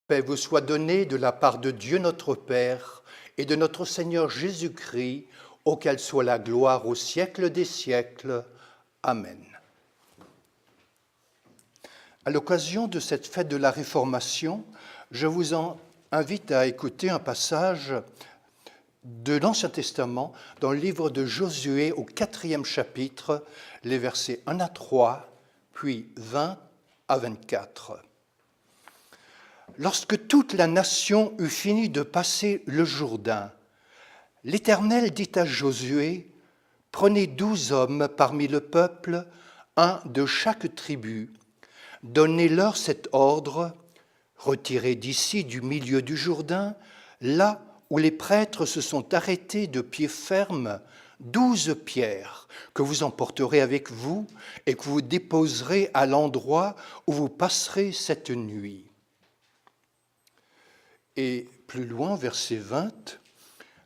Paix vous soit donnée de la part de Dieu notre Père et de notre Seigneur Jésus-Christ, auquel soit la gloire au siècle des siècles. Amen. À l'occasion de cette fête de la Réformation, je vous invite à écouter un passage de l'Ancien Testament dans le livre de Josué au 4e chapitre, les versets 1 à 3, puis 20 à 24. Lorsque toute la nation eut fini de passer le Jourdain, l'Éternel dit à Josué, « Prenez 12 hommes parmi le peuple, un de chaque tribu. Donnez-leur cet ordre, retirez d'ici du milieu du Jourdain, là où les prêtres se sont arrêtés de pied ferme, 12 pierres que vous emporterez avec vous et que vous déposerez à l'endroit où vous passerez cette nuit. » Et plus loin, verset 20,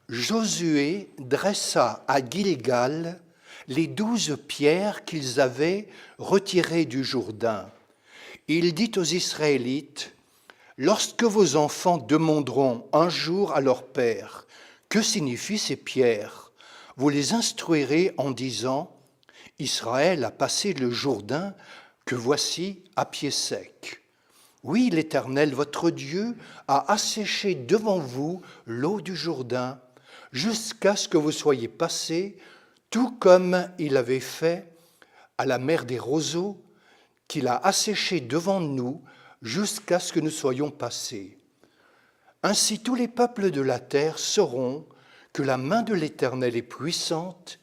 Josué dressa à Gilgal les 12 pierres qu'ils avaient retirées du Jourdain. Il dit aux Israélites, « Lorsque vos enfants demanderont un jour à leur père, que signifient ces pierres ? Vous les instruirez en disant, « Israël a passé le Jourdain que voici à pied sec. » Oui, l'Éternel, votre Dieu, a asséché devant vous l'eau du Jourdain, jusqu'à ce que vous soyez passés, tout comme il avait fait à la mer des roseaux, qu'il a asséché devant nous, jusqu'à ce que nous soyons passés. Ainsi tous les peuples de la terre sauront que la main de l'Éternel est puissante,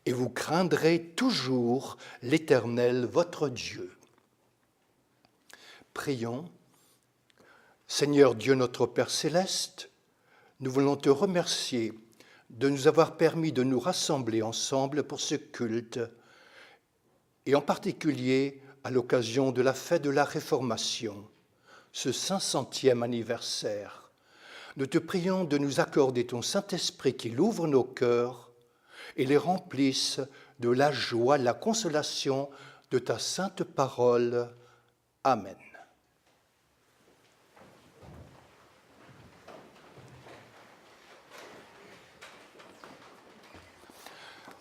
et vous craindrez toujours l'Éternel, votre Dieu. Prions. Seigneur Dieu notre Père céleste, nous voulons te remercier de nous avoir permis de nous rassembler ensemble pour ce culte, et en particulier à l'occasion de la fête de la Réformation, ce 500e anniversaire. Nous te prions de nous accorder ton Saint-Esprit qui ouvre nos cœurs et les remplisse de la joie, de la consolation de ta sainte parole. Amen.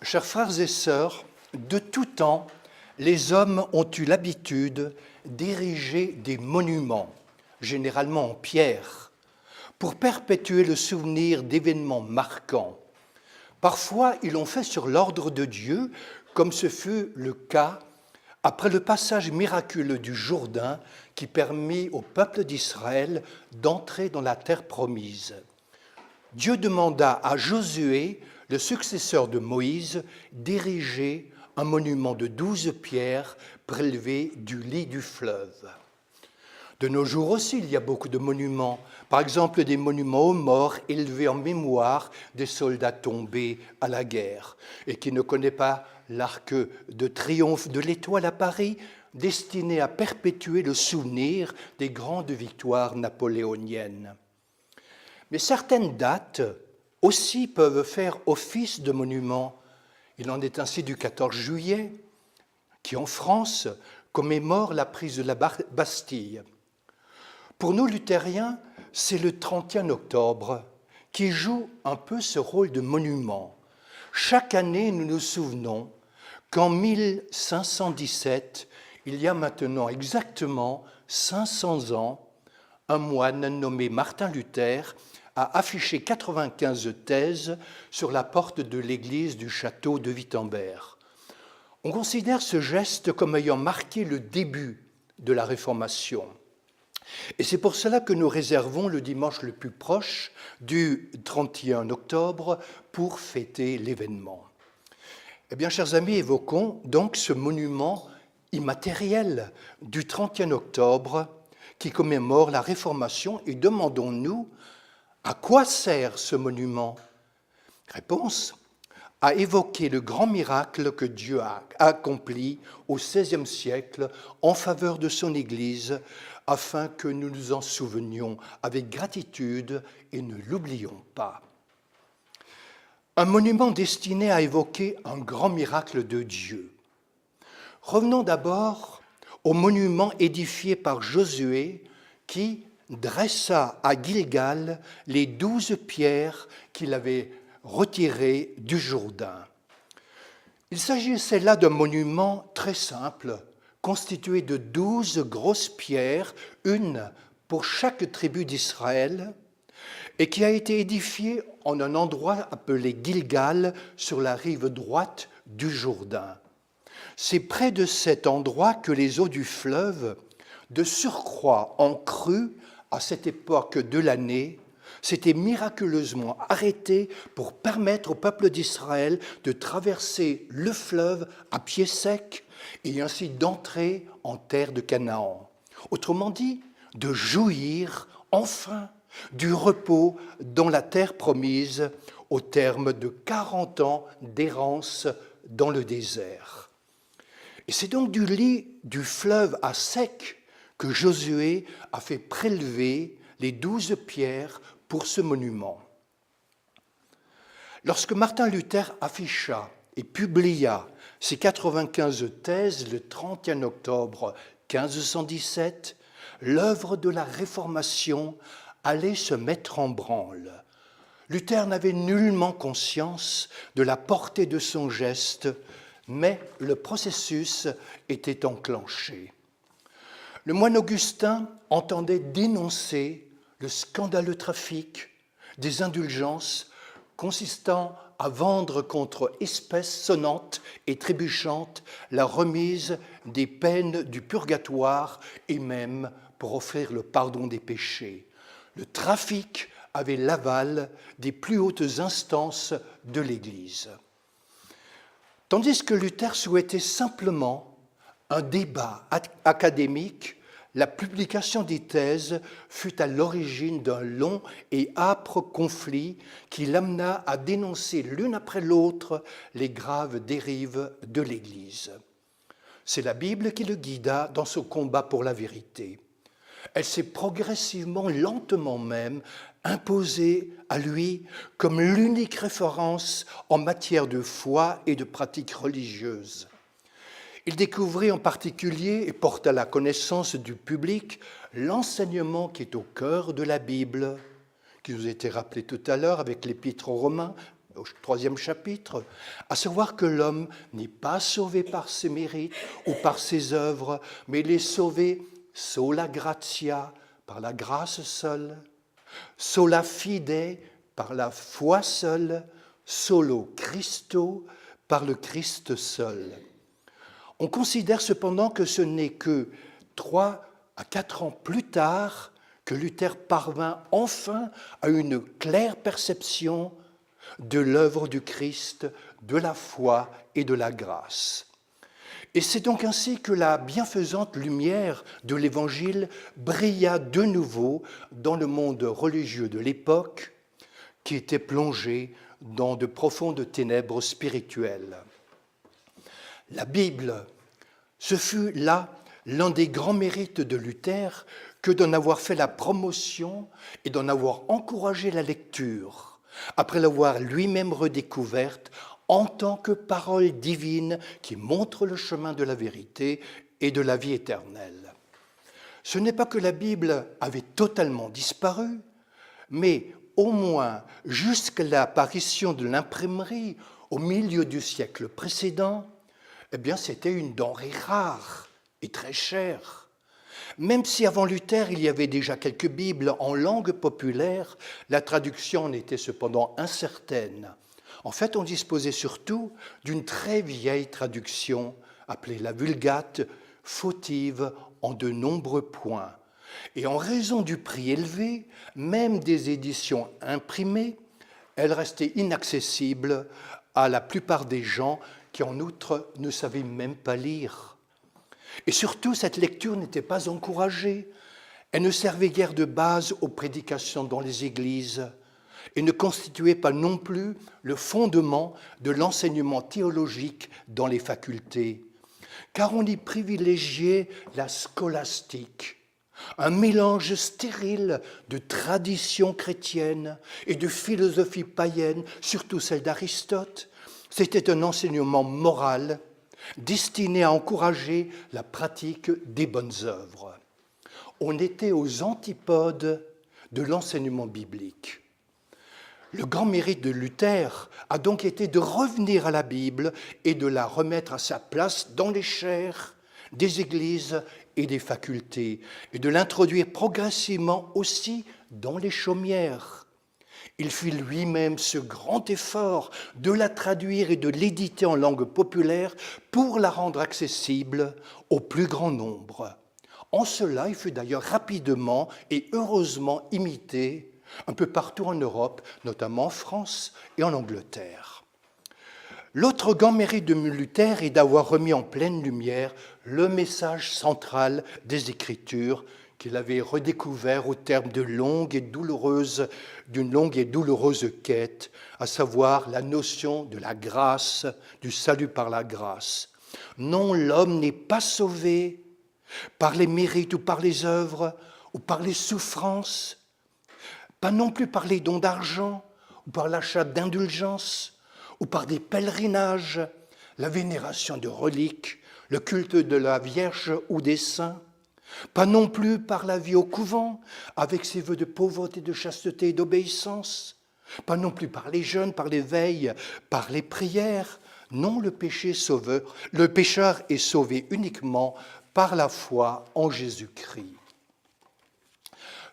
Chers frères et sœurs, de tout temps, les hommes ont eu l'habitude d'ériger des monuments, généralement en pierre, pour perpétuer le souvenir d'événements marquants. Parfois, ils l'ont fait sur l'ordre de Dieu, comme ce fut le cas après le passage miraculeux du Jourdain qui permit au peuple d'Israël d'entrer dans la terre promise. Dieu demanda à Josué, le successeur de Moïse, d'ériger un monument de 12 pierres prélevées du lit du fleuve. De nos jours aussi, il y a beaucoup de monuments. Par exemple, des monuments aux morts élevés en mémoire des soldats tombés à la guerre. Et qui ne connaît pas l'arc de triomphe de l'Étoile à Paris, destiné à perpétuer le souvenir des grandes victoires napoléoniennes. Mais certaines dates aussi peuvent faire office de monument. Il en est ainsi du 14 juillet, qui en France commémore la prise de la Bastille. Pour nous luthériens, c'est le 31 octobre qui joue un peu ce rôle de monument. Chaque année, nous nous souvenons qu'en 1517, il y a maintenant exactement 500 ans, un moine nommé Martin Luther a affiché 95 thèses sur la porte de l'église du château de Wittenberg. On considère ce geste comme ayant marqué le début de la Réformation. Et c'est pour cela que nous réservons le dimanche le plus proche du 31 octobre pour fêter l'événement. Eh bien, chers amis, évoquons donc ce monument immatériel du 31 octobre qui commémore la Réformation et demandons-nous à quoi sert ce monument ? Réponse : à évoquer le grand miracle que Dieu a accompli au XVIe siècle en faveur de son Église, afin que nous nous en souvenions avec gratitude et ne l'oublions pas. Un monument destiné à évoquer un grand miracle de Dieu. Revenons d'abord au monument édifié par Josué qui, dressa à Gilgal les 12 pierres qu'il avait retirées du Jourdain. Il s'agissait là d'un monument très simple, constitué de 12 grosses pierres, une pour chaque tribu d'Israël, et qui a été édifié en un endroit appelé Gilgal, sur la rive droite du Jourdain. C'est près de cet endroit que les eaux du fleuve, de surcroît en crue à cette époque de l'année, s'étaient miraculeusement arrêtées pour permettre au peuple d'Israël de traverser le fleuve à pied sec et ainsi d'entrer en terre de Canaan. Autrement dit, de jouir enfin du repos dans la terre promise au terme de 40 ans d'errance dans le désert. Et c'est donc du lit du fleuve à sec que Josué a fait prélever les 12 pierres pour ce monument. Lorsque Martin Luther afficha et publia ses 95 thèses le 31 octobre 1517, l'œuvre de la Réformation allait se mettre en branle. Luther n'avait nullement conscience de la portée de son geste, mais le processus était enclenché. Le moine Augustin entendait dénoncer le scandaleux trafic des indulgences consistant à vendre contre espèces sonnantes et trébuchantes la remise des peines du purgatoire et même pour offrir le pardon des péchés. Le trafic avait l'aval des plus hautes instances de l'Église. Tandis que Luther souhaitait simplement un débat académique, la publication des thèses fut à l'origine d'un long et âpre conflit qui l'amena à dénoncer l'une après l'autre les graves dérives de l'Église. C'est la Bible qui le guida dans son combat pour la vérité. Elle s'est progressivement, lentement même, imposée à lui comme l'unique référence en matière de foi et de pratiques religieuses. Il découvrit en particulier et porta à la connaissance du public l'enseignement qui est au cœur de la Bible, qui nous a été rappelé tout à l'heure avec l'Épître aux Romains, au 3e chapitre, à savoir que l'homme n'est pas sauvé par ses mérites ou par ses œuvres, mais il est sauvé sola gratia, par la grâce seule, sola fide, par la foi seule, solo Christo, par le Christ seul. On considère cependant que ce n'est que 3 à 4 ans plus tard que Luther parvint enfin à une claire perception de l'œuvre du Christ, de la foi et de la grâce. Et c'est donc ainsi que la bienfaisante lumière de l'Évangile brilla de nouveau dans le monde religieux de l'époque qui était plongé dans de profondes ténèbres spirituelles. La Bible, ce fut là l'un des grands mérites de Luther que d'en avoir fait la promotion et d'en avoir encouragé la lecture, après l'avoir lui-même redécouverte en tant que parole divine qui montre le chemin de la vérité et de la vie éternelle. Ce n'est pas que la Bible avait totalement disparu, mais au moins jusqu'à l'apparition de l'imprimerie au milieu du siècle précédent, eh bien, c'était une denrée rare et très chère. Même si avant Luther, il y avait déjà quelques Bibles en langue populaire, la traduction en était cependant incertaine. En fait, on disposait surtout d'une très vieille traduction, appelée la Vulgate, fautive en de nombreux points. Et en raison du prix élevé, même des éditions imprimées, elle restait inaccessible à la plupart des gens qui en outre ne savaient même pas lire. Et surtout, cette lecture n'était pas encouragée. Elle ne servait guère de base aux prédications dans les églises et ne constituait pas non plus le fondement de l'enseignement théologique dans les facultés, car on y privilégiait la scolastique, un mélange stérile de traditions chrétiennes et de philosophie païenne, surtout celle d'Aristote. C'était un enseignement moral destiné à encourager la pratique des bonnes œuvres. On était aux antipodes de l'enseignement biblique. Le grand mérite de Luther a donc été de revenir à la Bible et de la remettre à sa place dans les chaires des églises et des facultés, et de l'introduire progressivement aussi dans les chaumières. Il fit lui-même ce grand effort de la traduire et de l'éditer en langue populaire pour la rendre accessible au plus grand nombre. En cela, il fut d'ailleurs rapidement et heureusement imité un peu partout en Europe, notamment en France et en Angleterre. L'autre grand mérite de Luther est d'avoir remis en pleine lumière le message central des Écritures qu'il avait redécouvert au terme d'une longue et douloureuse quête, à savoir la notion de la grâce, du salut par la grâce. Non, l'homme n'est pas sauvé par les mérites ou par les œuvres ou par les souffrances, pas non plus par les dons d'argent ou par l'achat d'indulgences ou par des pèlerinages, la vénération de reliques, le culte de la Vierge ou des saints, pas non plus par la vie au couvent, avec ses vœux de pauvreté, de chasteté et d'obéissance, pas non plus par les jeûnes, par les veilles, par les prières. Non, le pécheur est sauvé uniquement par la foi en Jésus-Christ.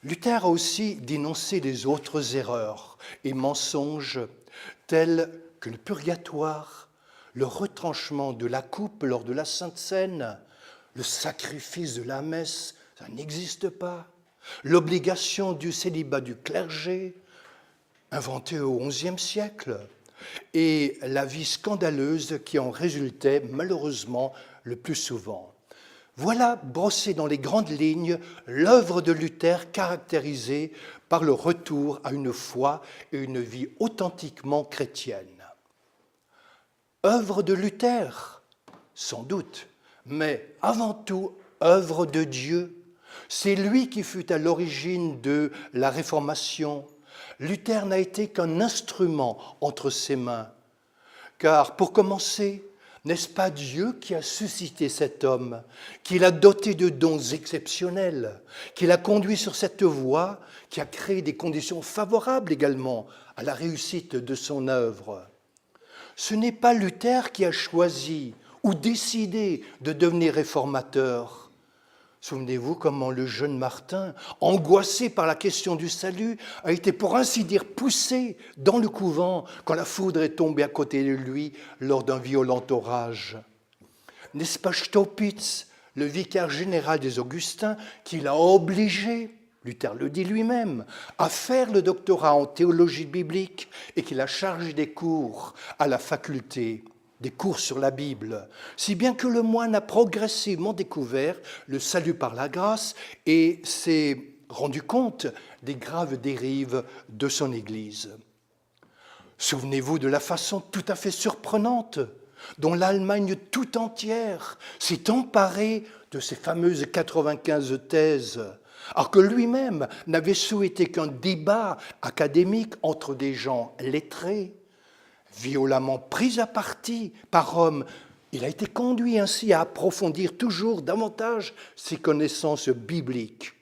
Luther a aussi dénoncé les autres erreurs et mensonges tels que le purgatoire, le retranchement de la coupe lors de la Sainte Seine, le sacrifice de la messe, ça n'existe pas, l'obligation du célibat du clergé, inventé au XIe siècle, et la vie scandaleuse qui en résultait malheureusement le plus souvent. Voilà brossé dans les grandes lignes l'œuvre de Luther caractérisée par le retour à une foi et une vie authentiquement chrétienne. Œuvre de Luther, sans doute, mais avant tout œuvre de Dieu. C'est lui qui fut à l'origine de la Réformation. Luther n'a été qu'un instrument entre ses mains. Car pour commencer, n'est-ce pas Dieu qui a suscité cet homme, qui l'a doté de dons exceptionnels, qui l'a conduit sur cette voie, qui a créé des conditions favorables également à la réussite de son œuvre? Ce n'est pas Luther qui a choisi ou décidé de devenir réformateur. Souvenez-vous comment le jeune Martin, angoissé par la question du salut, a été pour ainsi dire poussé dans le couvent quand la foudre est tombée à côté de lui lors d'un violent orage. N'est-ce pas Staupitz, le vicaire général des Augustins, qui l'a obligé, Luther le dit lui-même, à faire le doctorat en théologie biblique et qui l'a chargé des cours à la faculté, des cours sur la Bible, si bien que le moine a progressivement découvert le salut par la grâce et s'est rendu compte des graves dérives de son Église. Souvenez-vous de la façon tout à fait surprenante dont l'Allemagne tout entière s'est emparée de ces fameuses 95 thèses, alors que lui-même n'avait souhaité qu'un débat académique entre des gens lettrés. Violemment pris à partie par Rome, il a été conduit ainsi à approfondir toujours davantage ses connaissances bibliques.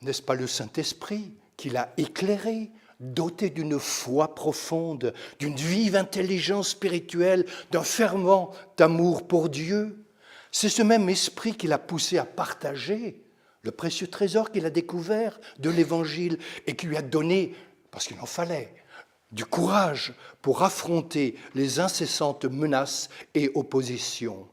N'est-ce pas le Saint-Esprit qui l'a éclairé, doté d'une foi profonde, d'une vive intelligence spirituelle, d'un fervent amour pour Dieu? C'est ce même esprit qui l'a poussé à partager le précieux trésor qu'il a découvert de l'Évangile et qui lui a donné, parce qu'il en fallait, du courage pour affronter les incessantes menaces et oppositions.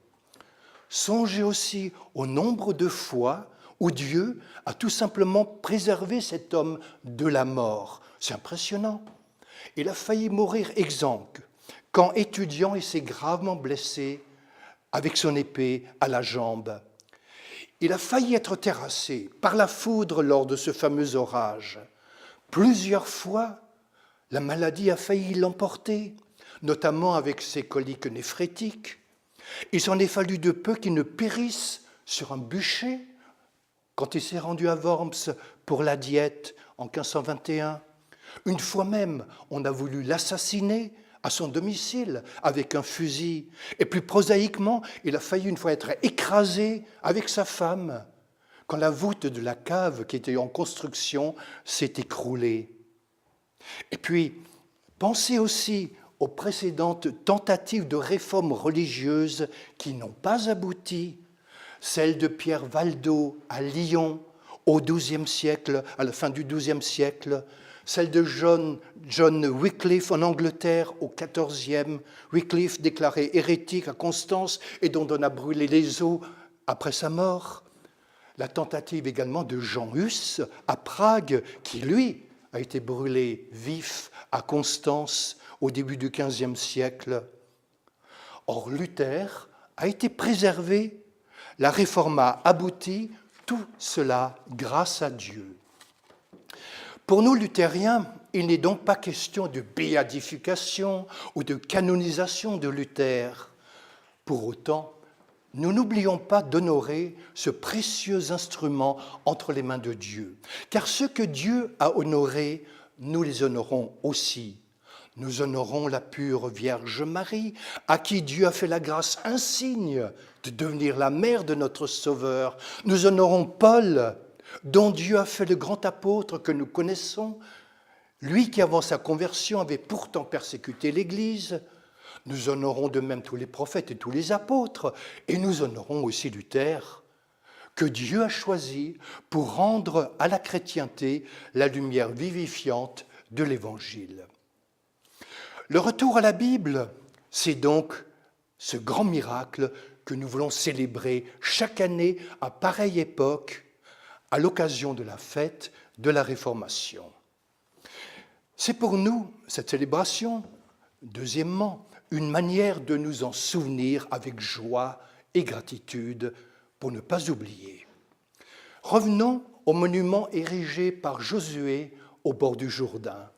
Songez aussi au nombre de fois où Dieu a tout simplement préservé cet homme de la mort. C'est impressionnant. Il a failli mourir exsangue quand, étudiant, il s'est gravement blessé avec son épée à la jambe. Il a failli être terrassé par la foudre lors de ce fameux orage. Plusieurs fois, la maladie a failli l'emporter, notamment avec ses coliques néphrétiques. Il s'en est fallu de peu qu'il ne périsse sur un bûcher quand il s'est rendu à Worms pour la diète en 1521. Une fois même, on a voulu l'assassiner à son domicile avec un fusil. Et plus prosaïquement, il a failli une fois être écrasé avec sa femme. quand la voûte de la cave qui était en construction s'est écroulée. Et puis, pensez aussi aux précédentes tentatives de réforme religieuse qui n'ont pas abouti, celle de Pierre Valdo à Lyon au XIIe siècle, à la fin du XIIe siècle, celle de John Wycliffe en Angleterre au XIVe, Wycliffe déclaré hérétique à Constance et dont on a brûlé les os après sa mort, la tentative également de Jean Hus à Prague, qui lui a été brûlé vif à Constance au début du XVe siècle. Or, Luther a été préservé, la réforme a abouti, tout cela grâce à Dieu. Pour nous, luthériens, il n'est donc pas question de béatification ou de canonisation de Luther. Pour autant, nous n'oublions pas d'honorer ce précieux instrument entre les mains de Dieu, car ce que Dieu a honoré, nous les honorons aussi. Nous honorons la pure Vierge Marie, à qui Dieu a fait la grâce insigne de devenir la mère de notre Sauveur. Nous honorons Paul, dont Dieu a fait le grand apôtre que nous connaissons, lui qui avant sa conversion avait pourtant persécuté l'Église. Nous honorons de même tous les prophètes et tous les apôtres, et nous honorons aussi Luther, que Dieu a choisi pour rendre à la chrétienté la lumière vivifiante de l'Évangile. Le retour à la Bible, c'est donc ce grand miracle que nous voulons célébrer chaque année à pareille époque, à l'occasion de la fête de la Réformation. C'est pour nous, cette célébration, deuxièmement, une manière de nous en souvenir avec joie et gratitude pour ne pas oublier. Revenons au monument érigé par Josué au bord du Jourdain.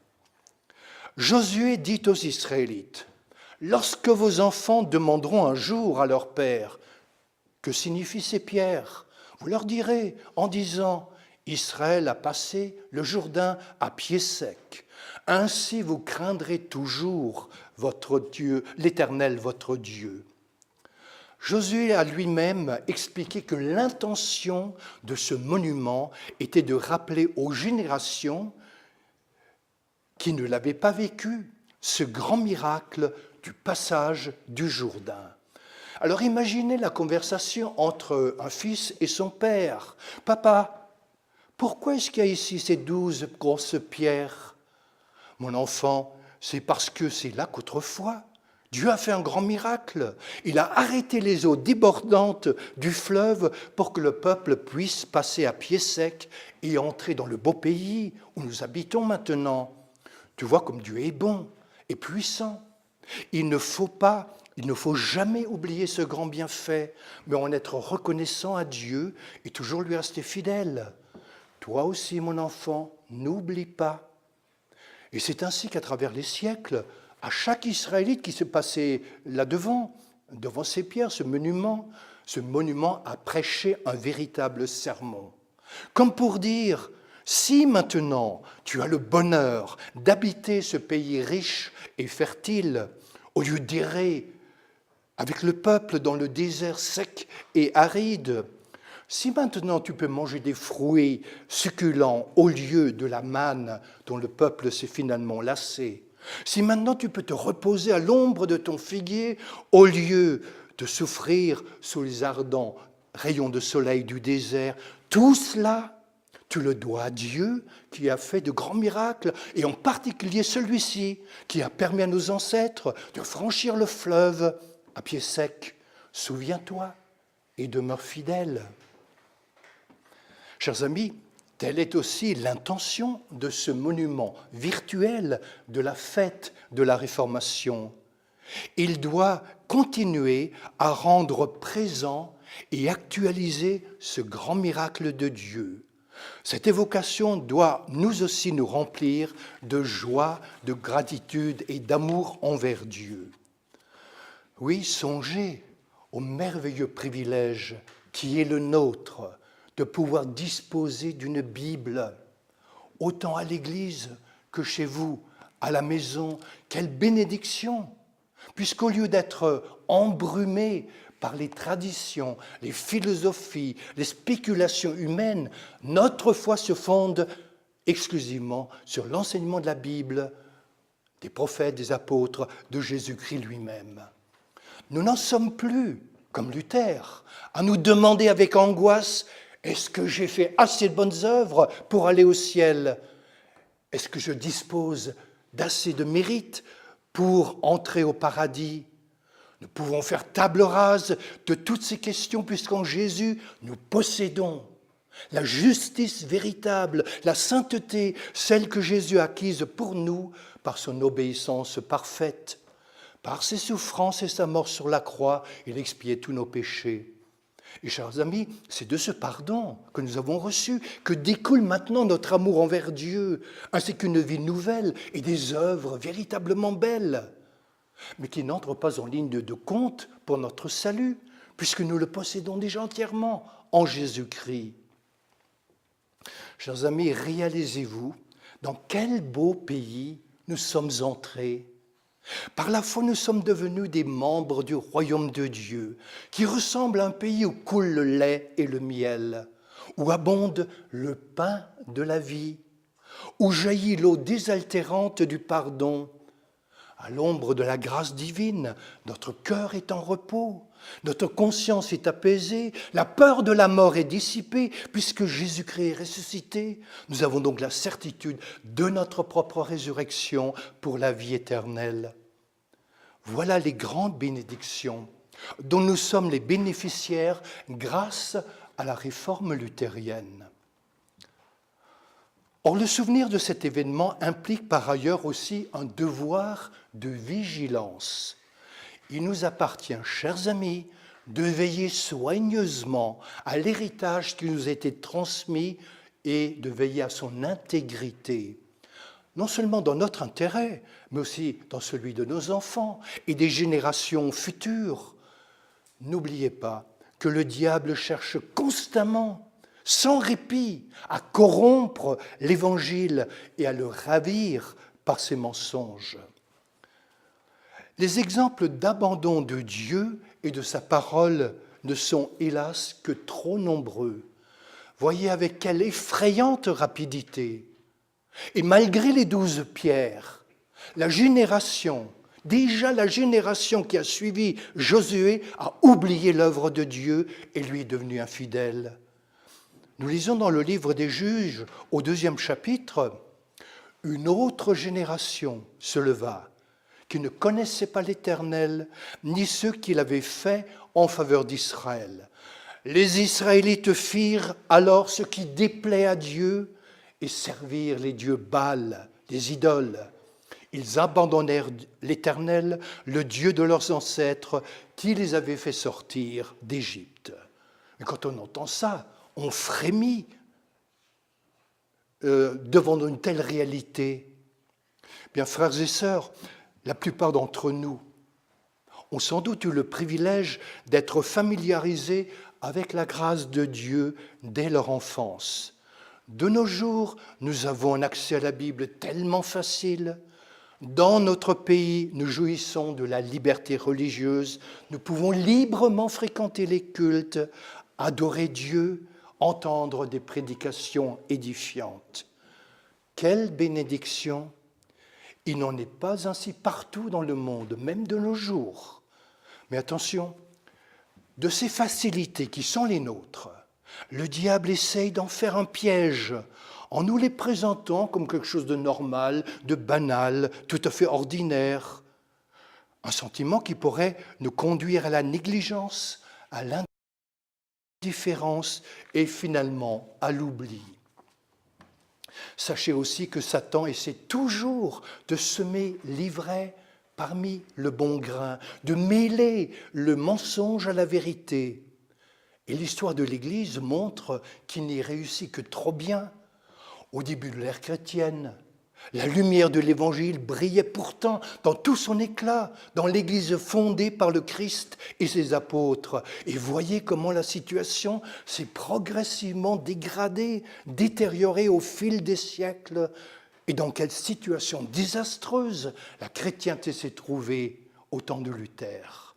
Josué dit aux Israélites, « Lorsque vos enfants demanderont un jour à leur père, « Que signifient ces pierres ?» Vous leur direz en disant, « Israël a passé le Jourdain à pied sec. Ainsi vous craindrez toujours votre Dieu, l'Éternel votre Dieu. » Josué a lui-même expliqué que l'intention de ce monument était de rappeler aux générations qui ne l'avaient pas vécu ce grand miracle du passage du Jourdain. Alors imaginez la conversation entre un fils et son père. « Papa, pourquoi est-ce qu'il y a ici ces 12 grosses pierres ?»« Mon enfant, c'est parce que c'est là qu'autrefois, Dieu a fait un grand miracle. Il a arrêté les eaux débordantes du fleuve pour que le peuple puisse passer à pied sec et entrer dans le beau pays où nous habitons maintenant. Tu vois comme Dieu est bon et puissant. Il ne faut jamais oublier ce grand bienfait, mais en être reconnaissant à Dieu et toujours lui rester fidèle. Toi aussi, mon enfant, n'oublie pas. » Et c'est ainsi qu'à travers les siècles, à chaque Israélite qui se passait là-devant, devant ces pierres, ce monument a prêché un véritable sermon. Comme pour dire, si maintenant tu as le bonheur d'habiter ce pays riche et fertile, au lieu d'errer avec le peuple dans le désert sec et aride, si maintenant tu peux manger des fruits succulents au lieu de la manne dont le peuple s'est finalement lassé, si maintenant tu peux te reposer à l'ombre de ton figuier au lieu de souffrir sous les ardents rayons de soleil du désert, tout cela, tu le dois à Dieu qui a fait de grands miracles, et en particulier celui-ci qui a permis à nos ancêtres de franchir le fleuve à pied sec. Souviens-toi et demeure fidèle. Chers amis, telle est aussi l'intention de ce monument virtuel de la fête de la Réformation. Il doit continuer à rendre présent et actualiser ce grand miracle de Dieu. Cette évocation doit nous aussi nous remplir de joie, de gratitude et d'amour envers Dieu. Oui, songez au merveilleux privilège qui est le nôtre de pouvoir disposer d'une Bible, autant à l'Église que chez vous, à la maison. Quelle bénédiction! puisqu'au lieu d'être embrumés par les traditions, les philosophies, les spéculations humaines, notre foi se fonde exclusivement sur l'enseignement de la Bible, des prophètes, des apôtres, de Jésus-Christ lui-même. Nous n'en sommes plus, comme Luther, à nous demander avec angoisse « Est-ce que j'ai fait assez de bonnes œuvres pour aller au ciel ? Est-ce que je dispose d'assez de mérite pour entrer au paradis ?» Nous pouvons faire table rase de toutes ces questions puisqu'en Jésus, nous possédons la justice véritable, la sainteté, celle que Jésus a acquise pour nous par son obéissance parfaite. Par ses souffrances et sa mort sur la croix, il expiait tous nos péchés. Et chers amis, c'est de ce pardon que nous avons reçu que découle maintenant notre amour envers Dieu, ainsi qu'une vie nouvelle et des œuvres véritablement belles, mais qui n'entrent pas en ligne de compte pour notre salut, puisque nous le possédons déjà entièrement en Jésus-Christ. Chers amis, réalisez-vous dans quel beau pays nous sommes entrés. Par la foi, nous sommes devenus des membres du royaume de Dieu, qui ressemble à un pays où coule le lait et le miel, où abonde le pain de la vie, où jaillit l'eau désaltérante du pardon. À l'ombre de la grâce divine, notre cœur est en repos, notre conscience est apaisée, la peur de la mort est dissipée, puisque Jésus-Christ est ressuscité. Nous avons donc la certitude de notre propre résurrection pour la vie éternelle. Voilà les grandes bénédictions dont nous sommes les bénéficiaires grâce à la réforme luthérienne. Or, le souvenir de cet événement implique par ailleurs aussi un devoir de vigilance. Il nous appartient, chers amis, de veiller soigneusement à l'héritage qui nous a été transmis et de veiller à son intégrité, non seulement dans notre intérêt, mais aussi dans celui de nos enfants et des générations futures. N'oubliez pas que le diable cherche constamment, sans répit, à corrompre l'Évangile et à le ravir par ses mensonges. Les exemples d'abandon de Dieu et de sa parole ne sont hélas que trop nombreux. Voyez avec quelle effrayante rapidité. Et malgré les 12 pierres, déjà la génération qui a suivi Josué a oublié l'œuvre de Dieu et lui est devenu infidèle. Nous lisons dans le livre des Juges, au 2e chapitre, « Une autre génération se leva, qui ne connaissait pas l'Éternel, ni ceux qu'il avait fait en faveur d'Israël. Les Israélites firent alors ce qui déplaît à Dieu et servirent les dieux Baal, des idoles. Ils abandonnèrent l'Éternel, le Dieu de leurs ancêtres, qui les avait fait sortir d'Égypte. » Mais quand on entend ça, on frémit devant une telle réalité. Bien, frères et sœurs, la plupart d'entre nous ont sans doute eu le privilège d'être familiarisés avec la grâce de Dieu dès leur enfance. De nos jours, nous avons un accès à la Bible tellement facile. Dans notre pays, nous jouissons de la liberté religieuse. Nous pouvons librement fréquenter les cultes, adorer Dieu, entendre des prédications édifiantes. Quelle bénédiction! Il n'en est pas ainsi partout dans le monde, même de nos jours. Mais attention, de ces facilités qui sont les nôtres, le diable essaye d'en faire un piège en nous les présentant comme quelque chose de normal, de banal, tout à fait ordinaire. Un sentiment qui pourrait nous conduire à la négligence, à l'indifférence et finalement à l'oubli. Sachez aussi que Satan essaie toujours de semer l'ivraie parmi le bon grain, de mêler le mensonge à la vérité. Et l'histoire de l'Église montre qu'il n'y réussit que trop bien. Au début de l'ère chrétienne, la lumière de l'Évangile brillait pourtant dans tout son éclat, dans l'Église fondée par le Christ et ses apôtres. Et voyez comment la situation s'est progressivement dégradée, détériorée au fil des siècles, et dans quelle situation désastreuse la chrétienté s'est trouvée au temps de Luther.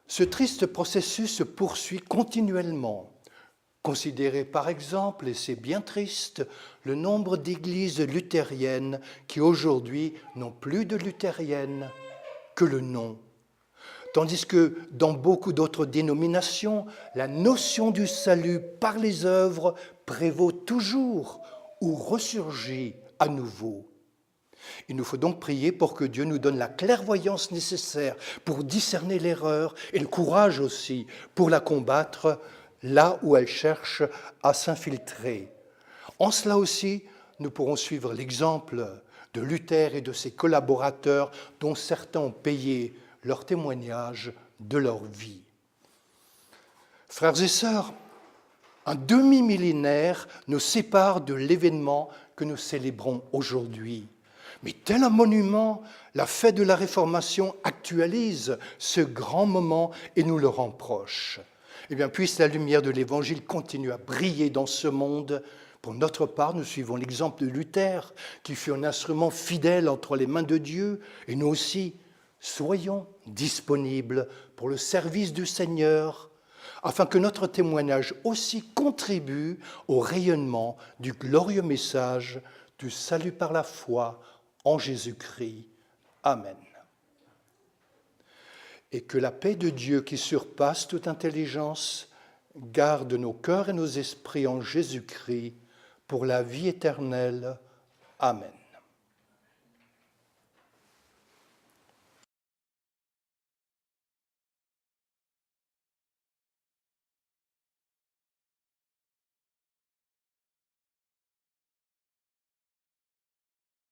Ce triste processus se poursuit continuellement. Considérez par exemple, et c'est bien triste, le nombre d'églises luthériennes qui aujourd'hui n'ont plus de luthériennes que le nom. Tandis que dans beaucoup d'autres dénominations, la notion du salut par les œuvres prévaut toujours ou ressurgit à nouveau. Il nous faut donc prier pour que Dieu nous donne la clairvoyance nécessaire pour discerner l'erreur et le courage aussi pour la combattre là où elle cherche à s'infiltrer. En cela aussi, nous pourrons suivre l'exemple de Luther et de ses collaborateurs dont certains ont payé leur témoignage de leur vie. Frères et sœurs, un demi-millénaire nous sépare de l'événement que nous célébrons aujourd'hui. Mais tel un monument, la fête de la Réformation actualise ce grand moment et nous le rend proche. Eh bien, puisse la lumière de l'Évangile continuer à briller dans ce monde. Pour notre part, nous suivons l'exemple de Luther, qui fut un instrument fidèle entre les mains de Dieu, et nous aussi, soyons disponibles pour le service du Seigneur, afin que notre témoignage aussi contribue au rayonnement du glorieux message du salut par la foi en Jésus-Christ. Amen. Et que la paix de Dieu qui surpasse toute intelligence garde nos cœurs et nos esprits en Jésus-Christ pour la vie éternelle. Amen.